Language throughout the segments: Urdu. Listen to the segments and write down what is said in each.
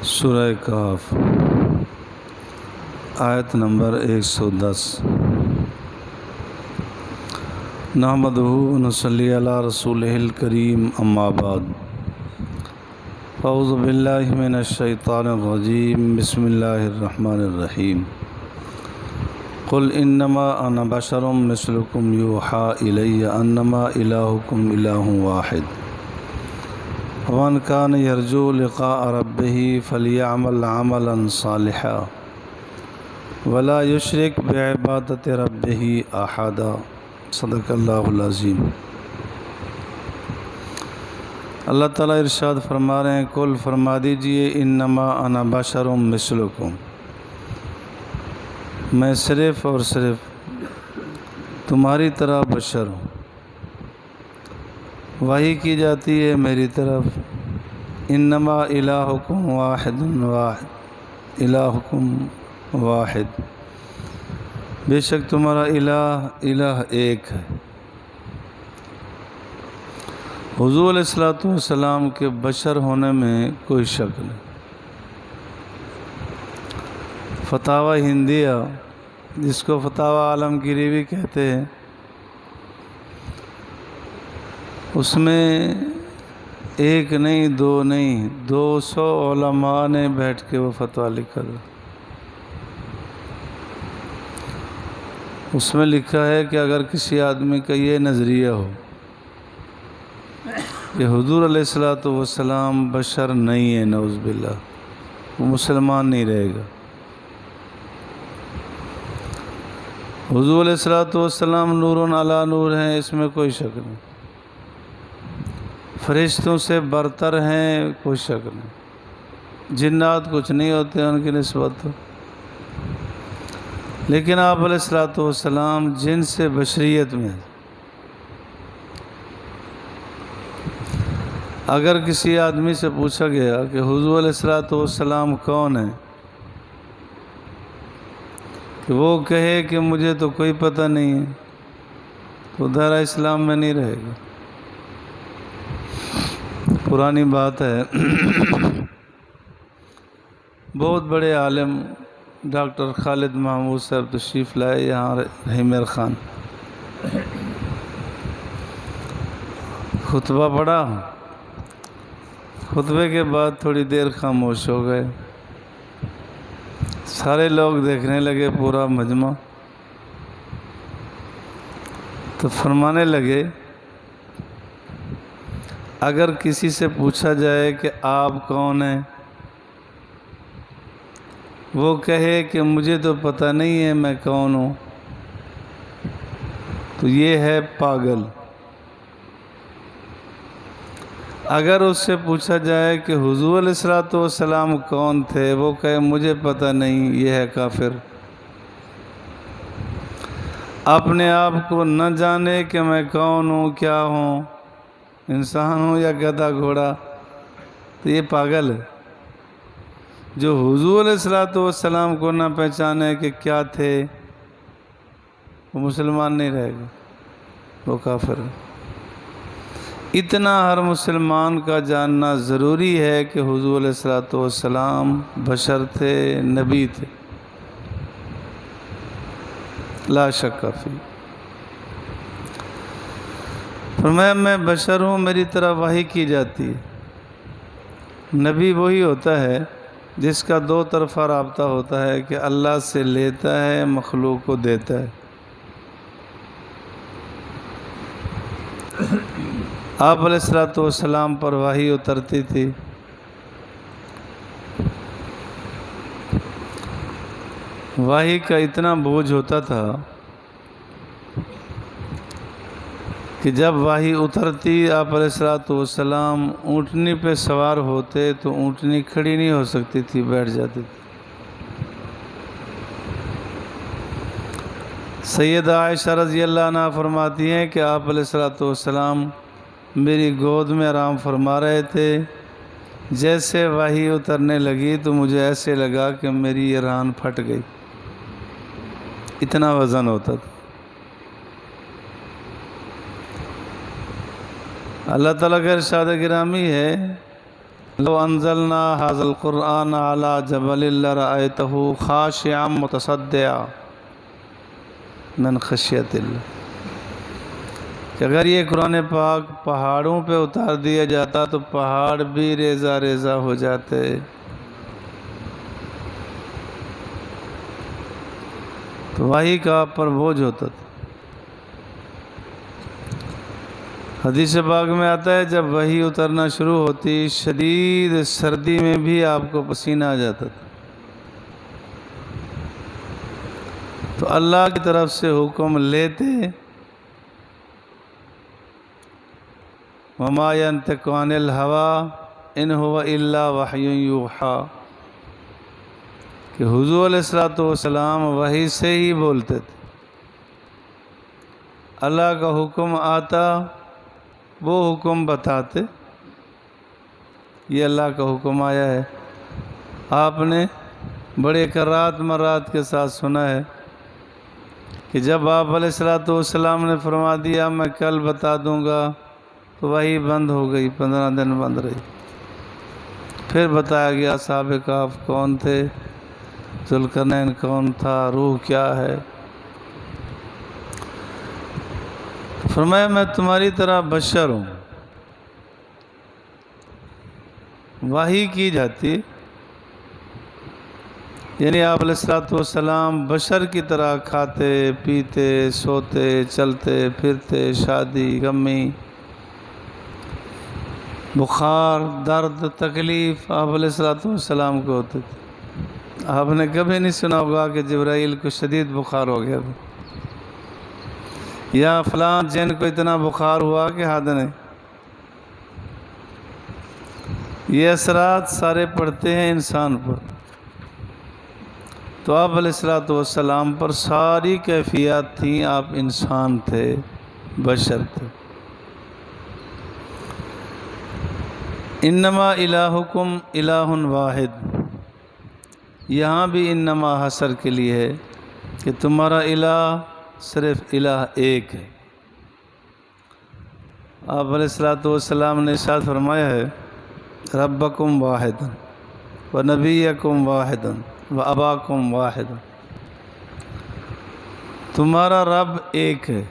سورہ کہف آیت نمبر 110۔ نحمدہ و نصلی علی رسولہ الکریم، اما بعد، اعوذ باللہ من الشیطان الرجیم، بسم اللہ الرحمن الرحیم۔ قل انما انا بشر مثلکم یوحی الی انما الہکم الہ واحد، ومن کان یرجو لقاء ربہ فلیعمل عملا صالحا ولا یشرک بعبادۃ ربہ احدا۔ صدق اللہ العظیم۔ اللہ تعالیٰ ارشاد فرما رہے ہیں، قل فرما دیجئے، انما انا بشر مثلکم، میں صرف اور صرف تمہاری طرح بشر ہوں، وحی کی جاتی ہے میری طرف۔ انما الہکم واحد، الہکم واحد، بے شک تمہارا الہ ایک ہے۔ حضور علیہ السلام کے بشر ہونے میں کوئی شک نہیں۔ فتاوی ہندیہ، جس کو فتاوی عالمگیری بھی کہتے ہیں، اس میں ایک نہیں، دو نہیں، 200 علماء نے بیٹھ کے وہ فتویٰ لکھا تھا۔ اس میں لکھا ہے کہ اگر کسی آدمی کا یہ نظریہ ہو کہ حضور علیہ السلام بشر نہیں ہے، نعوذ باللہ، وہ مسلمان نہیں رہے گا۔ حضور علیہ السلام نور علی نور ہیں، اس میں کوئی شک نہیں۔ فرشتوں سے برتر ہیں، کوئی شک نہیں۔ جنات کچھ نہیں ہوتے ان کی نسبت، لیکن آپ علیہ السلام جن سے بشریت میں، اگر کسی آدمی سے پوچھا گیا کہ حضور علیہ السلام کون ہے، کہ وہ کہے کہ مجھے تو کوئی پتہ نہیں ہے، تو دائرہ اسلام میں نہیں رہے گا۔ پرانی بات ہے، بہت بڑے عالم ڈاکٹر خالد محمود صاحب تشریف لائے یہاں رحیم خان، خطبہ پڑھا، خطبے کے بعد تھوڑی دیر خاموش ہو گئے، سارے لوگ دیکھنے لگے، پورا مجمع، تو فرمانے لگے، اگر کسی سے پوچھا جائے کہ آپ کون ہیں، وہ کہے کہ مجھے تو پتہ نہیں ہے میں کون ہوں، تو یہ ہے پاگل۔ اگر اس سے پوچھا جائے کہ حضور علیہ السلام کون تھے، وہ کہے مجھے پتہ نہیں، یہ ہے کافر۔ اپنے آپ کو نہ جانے کہ میں کون ہوں، کیا ہوں، انسان ہوں یا گدھا گھوڑا، تو یہ پاگل ہے۔ جو حضور علیہ السلام کو نہ پہچانے کہ کیا تھے، وہ مسلمان نہیں رہے گا، وہ کافر ہے۔ اتنا ہر مسلمان کا جاننا ضروری ہے کہ حضور علیہ السلام بشر تھے، نبی تھے، لا شک فی۔ فرمایا میں بشر ہوں، میری طرف وحی کی جاتی ہے۔ نبی وہی ہوتا ہے جس کا دو طرفہ رابطہ ہوتا ہے کہ اللہ سے لیتا ہے، مخلوق کو دیتا ہے۔ آپ علیہ السلام پر وحی اترتی تھی، وحی کا اتنا بوجھ ہوتا تھا کہ جب وحی اترتی، آپ علیہ السلام اونٹنی پہ سوار ہوتے تو اونٹنی کھڑی نہیں ہو سکتی تھی، بیٹھ جاتی تھی۔ سیدہ عائشہ رضی اللہ عنہ فرماتی ہیں کہ آپ علیہ السلام میری گود میں آرام فرما رہے تھے، جیسے وحی اترنے لگی تو مجھے ایسے لگا کہ میری یہ ران پھٹ گئی، اتنا وزن ہوتا تھا۔ اللہ تعالیٰ کا ارشاد گرامی ہے لو انزلنا هذا القرآن على جبل لرأيته خاشعا متصدعا من خشیت اللہ، کہ اگر یہ قرآن پاک پہاڑوں پہ اتار دیا جاتا تو پہاڑ بھی ریزہ ریزہ ہو جاتے، تو وحی کا آپ پر بوجھ ہوتا تھا۔ حدیث پاک میں آتا ہے جب وحی اترنا شروع ہوتی شدید سردی میں بھی آپ کو پسینہ آ جاتا تھا، تو اللہ کی طرف سے حکم لیتے، وَمَا يَنْطِقُ عَنِ الْهَوَىٰ إِنْ هُوَ إِلَّا وَحْيٌ يُوحَىٰ، کہ حضور علیہ السلام وحی سے ہی بولتے تھے، اللہ کا حکم آتا وہ حکم بتاتے، یہ اللہ کا حکم آیا ہے۔ آپ نے بڑے کرات مرات کے ساتھ سنا ہے کہ جب آپ علیہ السلام نے فرما دیا میں کل بتا دوں گا تو وحی بند ہو گئی، 15 دن بند رہی، پھر بتایا گیا اصحاب کہف کون تھے، ذوالقرنین کون تھا، روح کیا ہے۔ فرمایا میں تمہاری طرح بشر ہوں، وحی کی جاتی، یعنی آپ علیہ السلام بشر کی طرح کھاتے پیتے سوتے چلتے پھرتے، شادی غمی بخار درد تکلیف آپ علیہ السلام کو ہوتے تھے۔ آپ نے کبھی نہیں سنا ہوگا کہ جبرائیل کو شدید بخار ہو گیا تھا، یا فلاں جن کو اتنا بخار ہوا کہ حد نہیں۔ یہ اثرات سارے پڑتے ہیں انسان پر، تو آپ علیہ السلام پر ساری کیفیات تھیں، آپ انسان تھے، بشر تھے۔ انما الہکم الہ واحد، یہاں بھی انما حصر کے لیے ہے کہ تمہارا الہ صرف الہ ایک ہے۔ آپ علیہ السلام نے ارشاد فرمایا ہے ربکم واحد و نبیکم واحد و اباکم واحد، تمہارا رب ایک ہے،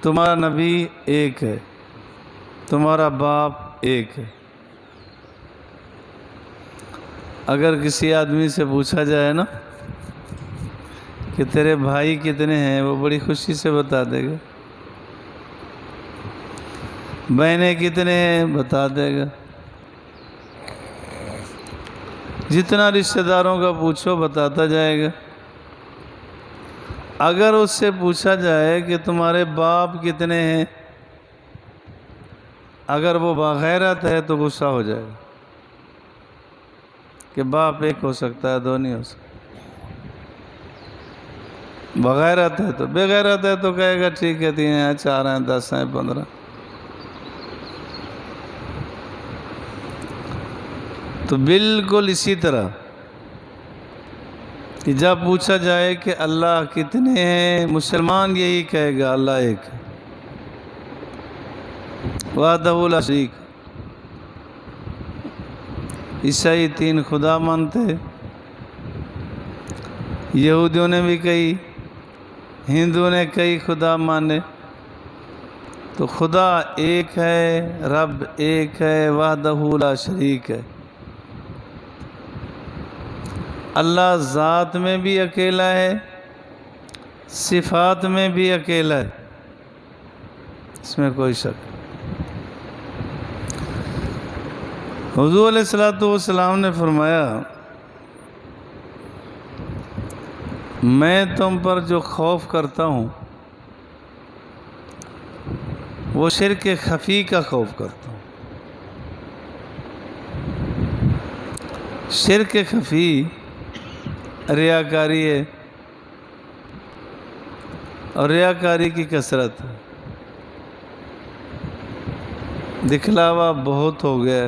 تمہارا نبی ایک ہے، تمہارا باپ ایک ہے۔ اگر کسی آدمی سے پوچھا جائے نا کہ تیرے بھائی کتنے ہیں، وہ بڑی خوشی سے بتا دے گا، بہنیں کتنے ہیں بتا دے گا، جتنا رشتہ داروں کا پوچھو بتاتا جائے گا۔ اگر اس سے پوچھا جائے کہ تمہارے باپ کتنے ہیں، اگر وہ باغیرت ہے تو غصہ ہو جائے گا کہ باپ ایک ہو سکتا ہے، دو نہیں ہو سکتا۔ بغیرت ہے تو، بے غیرت ہے تو کہے گا ٹھیک ہے 3 ہیں 4 ہیں 10 ہیں 15۔ تو بالکل اسی طرح کہ جب پوچھا جائے کہ اللہ کتنے ہیں، مسلمان یہی کہے گا اللہ ایک ہے، وحدہ لا شریک۔ عیسائی 3 خدا مانتے، یہودیوں نے بھی کئی، ہندو نے کئی خدا مانے، تو خدا ایک ہے، رب ایک ہے، وحدہ لا شریک ہے۔ اللہ ذات میں بھی اکیلا ہے، صفات میں بھی اکیلا ہے، اس میں کوئی شک۔ حضور علیہ السلام نے فرمایا میں تم پر جو خوف کرتا ہوں وہ شرک خفی کا خوف کرتا ہوں۔ شرک خفی ریاکاری ہے، اور ریاکاری کی کثرت ہے، دکھلاوا بہت ہو گیا،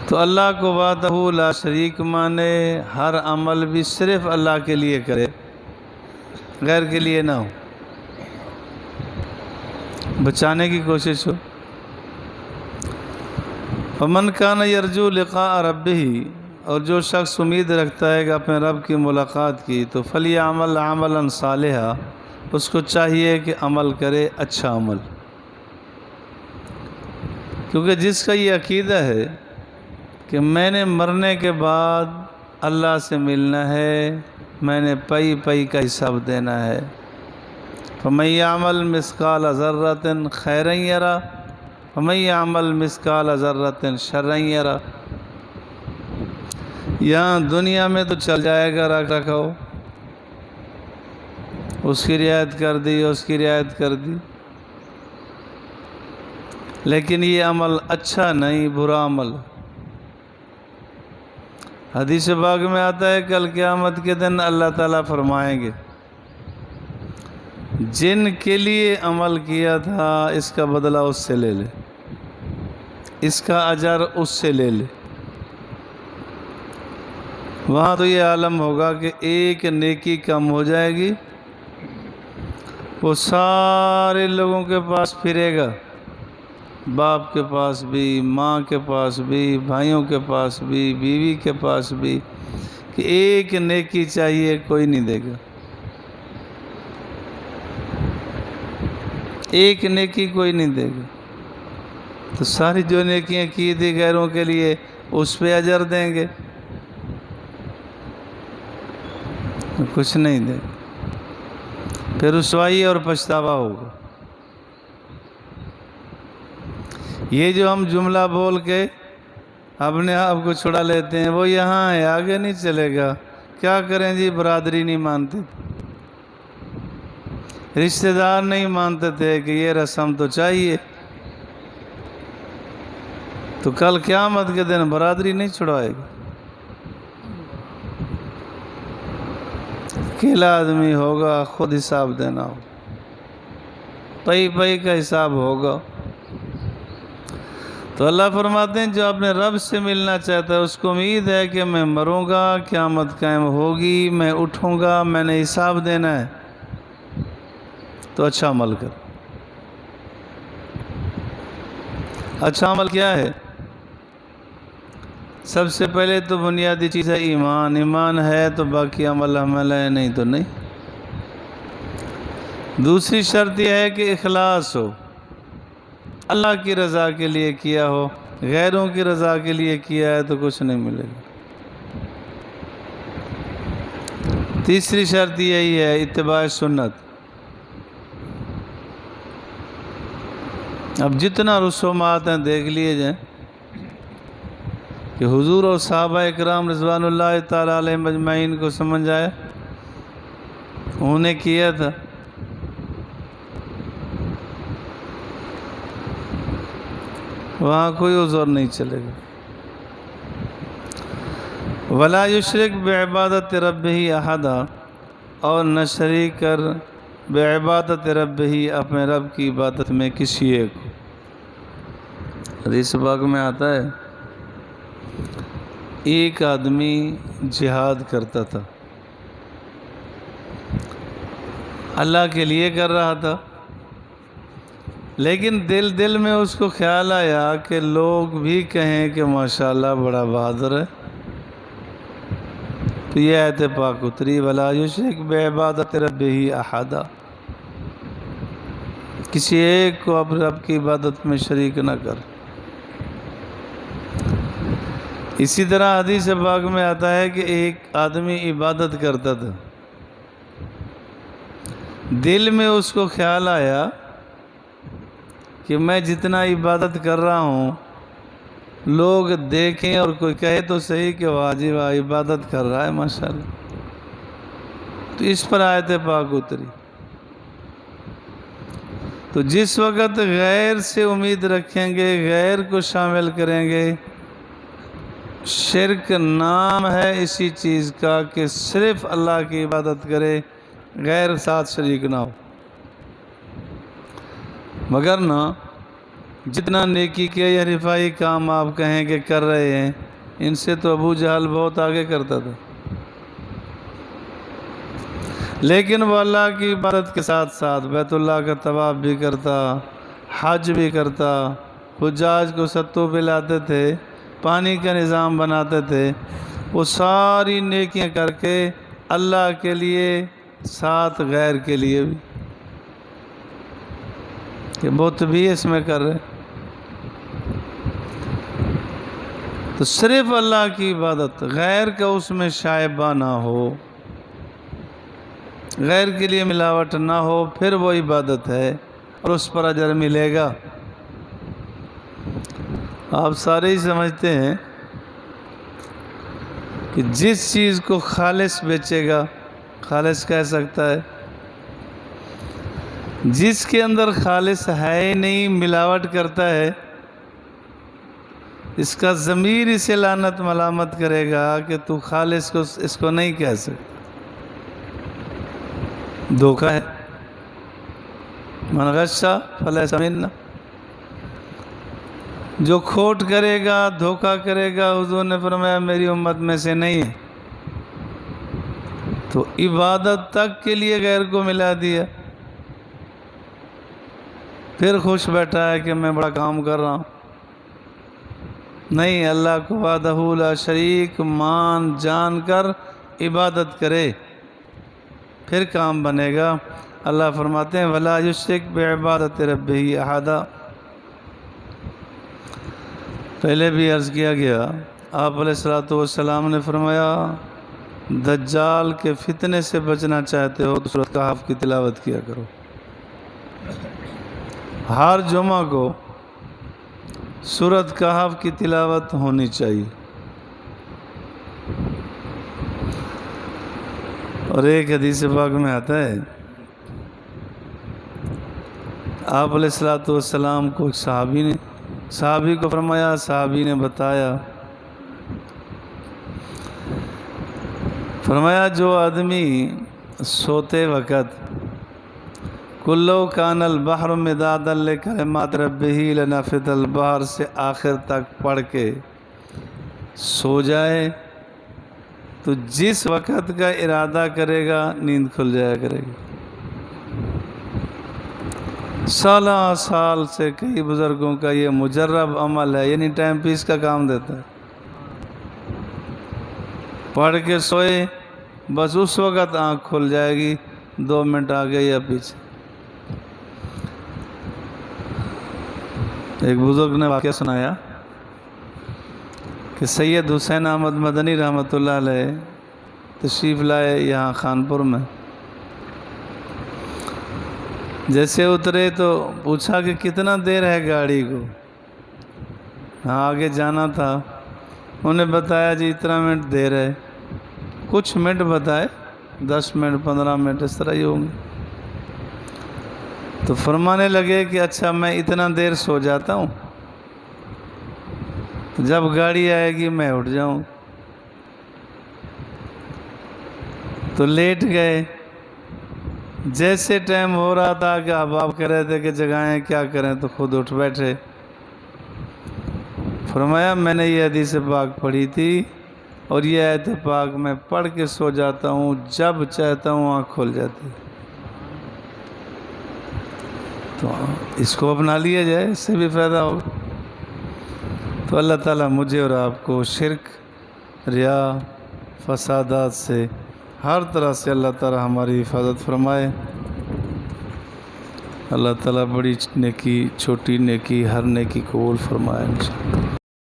تو اللہ کو وحدہ لا شریک مانے، ہر عمل بھی صرف اللہ کے لیے کرے، غیر کے لیے نہ ہو، بچانے کی کوشش ہو۔ فمن کان یرجو لقاء ربہ، اور جو شخص امید رکھتا ہے کہ اپنے رب کی ملاقات کی، تو فلیعمل عملا صالحا، اس کو چاہیے کہ عمل کرے اچھا عمل، کیونکہ جس کا یہ عقیدہ ہے کہ میں نے مرنے کے بعد اللہ سے ملنا ہے، میں نے پئی پئی کا حساب دینا ہے، فمن یعمل مثقال ذرۃ خیرا یرہ ومن یعمل مثقال ذرۃ شرا یرہ۔ یہاں دنیا میں تو چل جائے گا رکھ رکھاؤ، اس کی رعایت کر دی، اس کی رعایت کر دی، لیکن یہ عمل اچھا نہیں، برا عمل۔ حدیث پاک میں آتا ہے کل قیامت کے دن اللہ تعالیٰ فرمائیں گے جن کے لیے عمل کیا تھا اس کا بدلہ اس سے لے لے، اس کا اجر اس سے لے لے۔ وہاں تو یہ عالم ہوگا کہ ایک نیکی کم ہو جائے گی، وہ سارے لوگوں کے پاس پھرے گا، باپ کے پاس بھی، ماں کے پاس بھی، بھائیوں کے پاس بھی، بیوی کے پاس بھی، کہ ایک نیکی چاہیے، کوئی نہیں دے گا، ایک نیکی کوئی نہیں دے گا۔ تو ساری جو نیکیاں کی تھی غیروں کے لیے اس پہ اجر دیں گے، کچھ نہیں دے گا، پھر رسوائی اور پچھتاوا ہوگا۔ یہ جو ہم جملہ بول کے اپنے آپ کو چھڑا لیتے ہیں، وہ یہاں ہے، آگے نہیں چلے گا۔ کیا کریں جی، برادری نہیں مانتے، رشتہ دار نہیں مانتے تھے کہ یہ رسم تو چاہیے، تو کل قیامت کے دن برادری نہیں چھڑائے گا۔ اکیلا آدمی ہوگا، خود حساب دینا ہوگا، پئی پئی کا حساب ہوگا۔ تو اللہ فرماتے ہیں جو اپنے رب سے ملنا چاہتا ہے اس کو امید ہے کہ میں مروں گا، قیامت قائم ہوگی، میں اٹھوں گا، میں نے حساب دینا ہے، تو اچھا عمل کر۔ اچھا عمل کیا ہے؟ سب سے پہلے تو بنیادی چیز ہے ایمان، ایمان ہے تو باقی عمل ہے، نہیں تو نہیں۔ دوسری شرط یہ ہے کہ اخلاص ہو، اللہ کی رضا کے لیے کیا ہو، غیروں کی رضا کے لیے کیا ہے تو کچھ نہیں ملے گا۔ تیسری شرط یہی ہے اتباع سنت۔ اب جتنا رسومات ہیں دیکھ لیے جائیں کہ حضور اور صحابہ اکرام رضوان اللہ تعالیٰ علیہ مجمعین کو سمجھ آیا، انہوں نے کیا تھا، وہاں کوئی عذر نہیں چلے گا۔ ولا یشرک بعبادت ربہ احدا، اور نہ شریک کر بعبادت ربہ، اپنے رب کی عبادت میں کسی ایک کو۔ حدیث پاک میں آتا ہے ایک آدمی جہاد کرتا تھا، اللہ کے لیے کر رہا تھا، لیکن دل میں اس کو خیال آیا کہ لوگ بھی کہیں کہ ماشاءاللہ بڑا بہادر ہے، تو یہ آیت پاک اتری ولا یشرک بعبادت ربہ احدا، کسی ایک کو اپنے رب کی عبادت میں شریک نہ کر۔ اسی طرح حدیث پاک میں آتا ہے کہ ایک آدمی عبادت کرتا تھا، دل میں اس کو خیال آیا کہ میں جتنا عبادت کر رہا ہوں لوگ دیکھیں اور کوئی کہے تو صحیح کہ واجب عبادت کر رہا ہے ماشاءاللہ، تو اس پر آیت پاک اتری۔ تو جس وقت غیر سے امید رکھیں گے، غیر کو شامل کریں گے، شرک نام ہے اسی چیز کا کہ صرف اللہ کی عبادت کرے، غیر ساتھ شریک نہ ہو۔ مگر نہ جتنا نیکی کے یا رفائی کام آپ کہیں کہ کر رہے ہیں، ان سے تو ابو جہل بہت آگے کرتا تھا، لیکن وہ اللہ کی عبادت کے ساتھ ساتھ بیت اللہ کا طواف بھی کرتا، حج بھی کرتا، حجاج کو ستو پلاتے تھے، پانی کا نظام بناتے تھے، وہ ساری نیکیاں کر کے اللہ کے لیے ساتھ غیر کے لیے بھی، کہ بت بھی اس میں کر رہے، تو صرف اللہ کی عبادت، غیر کا اس میں شائبہ نہ ہو، غیر کے لیے ملاوٹ نہ ہو، پھر وہ عبادت ہے اور اس پر اجر ملے گا۔ آپ سارے ہی سمجھتے ہیں کہ جس چیز کو خالص بیچے گا، خالص کہہ سکتا ہے، جس کے اندر خالص ہے نہیں، ملاوٹ کرتا ہے، اس کا ضمیر اسے لعنت ملامت کرے گا کہ تو خالص کو اس کو نہیں کہہ سکتا، دھوکہ ہے۔ من غش فلیس منا، جو کھوٹ کرے گا، دھوکہ کرے گا، حضور نے فرمایا میری امت میں سے نہیں ہے۔ تو عبادت تک کے لیے غیر کو ملا دیا، پھر خوش بیٹھا ہے کہ میں بڑا کام کر رہا ہوں۔ نہیں، اللہ کو وحدہ لا شریک مان جان کر عبادت کرے، پھر کام بنے گا۔ اللہ فرماتے ہیں وَلَا يُشْرِكْ بِعِبَادَةِ رَبِّهِ أَحَدًا۔ پہلے بھی عرض کیا گیا، آپ علیہ السلام نے فرمایا دجال کے فتنے سے بچنا چاہتے ہو تو سورۃ کہف کی تلاوت کیا کرو۔ ہر جمعہ کو سورۃ کہف کی تلاوت ہونی چاہیے۔ اور ایک حدیث پاک میں آتا ہے، آپ علیہ السلام کو ایک صحابی کو فرمایا، صحابی نے بتایا، فرمایا جو آدمی سوتے وقت کلو کان البحر مدادا لکلمات ربہ لنفد البحر سے آخر تک پڑھ کے سو جائے تو جس وقت کا ارادہ کرے گا نیند کھل جایا کرے گی۔ سالہ سال سے کئی بزرگوں کا یہ مجرب عمل ہے، یعنی ٹائم پیس کا کام دیتا ہے۔ پڑھ کے سوئے، بس اس وقت آنکھ کھل جائے گی، 2 منٹ آگے یا پیچھے۔ ایک بزرگ نے واقعہ سنایا کہ سید حسین احمد مدنی رحمۃ اللہ علیہ تشریف لائے یہاں خانپور میں۔ جیسے اترے تو پوچھا کہ کتنا دیر ہے گاڑی کو، ہاں آگے جانا تھا۔ انہوں نے بتایا جی اتنا منٹ دیر ہے، کچھ منٹ بتائے، 10 منٹ 15 منٹ اس طرح ہی ہوں گے۔ تو فرمانے لگے کہ اچھا میں اتنا دیر سو جاتا ہوں، جب گاڑی آئے گی میں اٹھ جاؤں۔ تو لیٹ گئے، جیسے ٹائم ہو رہا تھا کہ احباب کہہ رہے تھے کہ جگائیں کیا کریں تو خود اٹھ بیٹھے۔ فرمایا میں نے یہ حدیث پاک پڑھی تھی اور یہ آیت پاک میں پڑھ کے سو جاتا ہوں، جب چاہتا ہوں آنکھ کھل جاتی۔ تو اس کو اپنا لیا جائے، اس سے بھی فائدہ ہوگا۔ تو اللہ تعالیٰ مجھے اور آپ کو شرک، ریا، فسادات سے ہر طرح سے اللہ تعالیٰ ہماری حفاظت فرمائے۔ اللہ تعالیٰ بڑی نیکی، چھوٹی نیکی، ہر نیکی قبول فرمائے انشاءاللہ۔